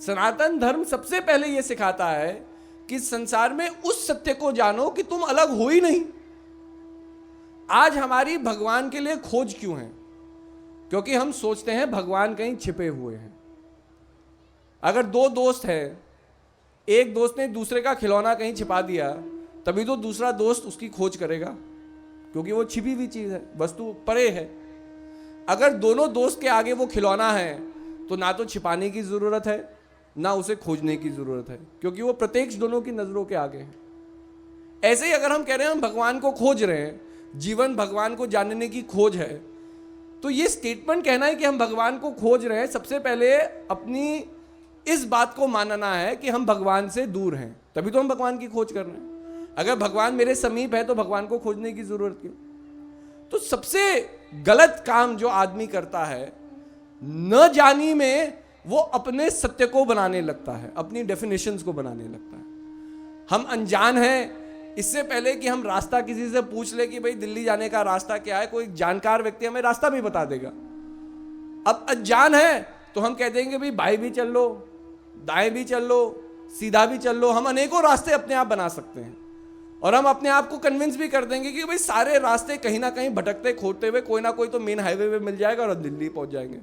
सनातन धर्म सबसे पहले यह सिखाता है कि संसार में उस सत्य को जानो कि तुम अलग हो ही नहीं। आज हमारी भगवान के लिए खोज क्यों है? क्योंकि हम सोचते हैं भगवान कहीं छिपे हुए हैं। अगर दो दोस्त हैं, एक दोस्त ने दूसरे का खिलौना कहीं छिपा दिया, तभी तो दूसरा दोस्त उसकी खोज करेगा, क्योंकि वो छिपी हुई चीज है, वस्तु परे है। अगर दोनों दोस्त के आगे वो खिलौना है तो ना तो छिपाने की जरूरत है ना उसे खोजने की जरूरत है, क्योंकि वो प्रत्यक्ष दोनों की नजरों के आगे है। ऐसे ही अगर हम कह रहे हैं हम भगवान को खोज रहे हैं, जीवन भगवान को जानने की खोज है, तो ये स्टेटमेंट कहना है कि हम भगवान को खोज रहे हैं, सबसे पहले अपनी इस बात को मानना है कि हम भगवान से दूर हैं, तभी तो हम भगवान की खोज कर रहे हैं। अगर भगवान मेरे समीप है तो भगवान को खोजने की जरूरत क्यों? तो सबसे गलत काम जो आदमी करता है, न जानी में वो अपने सत्य को बनाने लगता है, अपनी डेफिनेशंस को बनाने लगता है। हम अनजान हैं, इससे पहले कि हम रास्ता किसी से पूछ ले कि भाई दिल्ली जाने का रास्ता क्या है, कोई जानकार व्यक्ति हमें रास्ता भी बता देगा। अब अनजान है तो हम कह देंगे भाई बाएं भी चल लो, दाएं भी चल लो, सीधा भी चल लो। हम अनेकों रास्ते अपने आप बना सकते हैं और हम अपने आप को कन्विंस भी कर देंगे कि भाई सारे रास्ते कहीं ना कहीं भटकते खोदते हुए कोई ना कोई तो मेन हाईवे पे मिल जाएगा और दिल्ली पहुंच जाएंगे।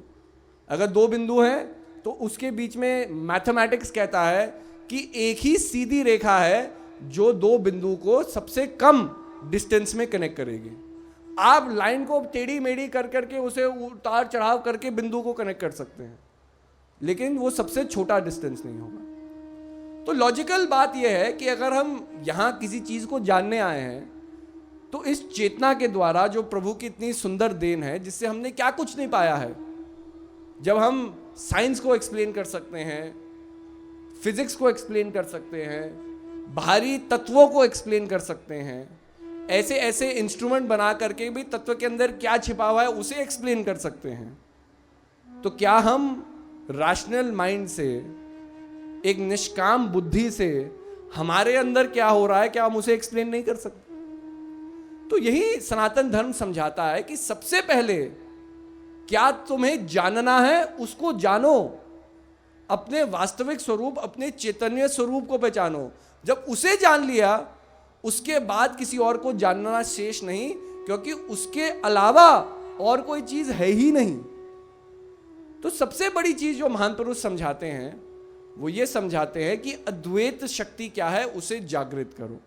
अगर दो बिंदु हैं तो उसके बीच में मैथमेटिक्स कहता है कि एक ही सीधी रेखा है जो दो बिंदु को सबसे कम डिस्टेंस में कनेक्ट करेगी। आप लाइन को टेढ़ी मेढ़ी कर करके उसे उतार चढ़ाव करके बिंदु को कनेक्ट कर सकते हैं, लेकिन वो सबसे छोटा डिस्टेंस नहीं होगा। तो लॉजिकल बात यह है कि अगर हम यहां किसी चीज को जानने आए हैं तो इस चेतना के द्वारा, जो प्रभु की इतनी सुंदर देन है, जिससे हमने क्या कुछ नहीं पाया है। जब हम साइंस को एक्सप्लेन कर सकते हैं, फिजिक्स को एक्सप्लेन कर सकते हैं, बाहरी तत्वों को एक्सप्लेन कर सकते हैं, ऐसे ऐसे इंस्ट्रूमेंट बना करके भी तत्व के अंदर क्या छिपा हुआ है उसे एक्सप्लेन कर सकते हैं, तो क्या हम रैशनल माइंड से, एक निष्काम बुद्धि से हमारे अंदर क्या हो रहा है, क्या हम उसे एक्सप्लेन नहीं कर सकते? तो यही सनातन धर्म समझाता है कि सबसे पहले क्या तुम्हें जानना है उसको जानो, अपने वास्तविक स्वरूप, अपने चैतन्य स्वरूप को पहचानो। जब उसे जान लिया उसके बाद किसी और को जानना शेष नहीं, क्योंकि उसके अलावा और कोई चीज है ही नहीं। तो सबसे बड़ी चीज जो महान पुरुष समझाते हैं वो ये समझाते हैं कि अद्वैत शक्ति क्या है, उसे जागृत करो।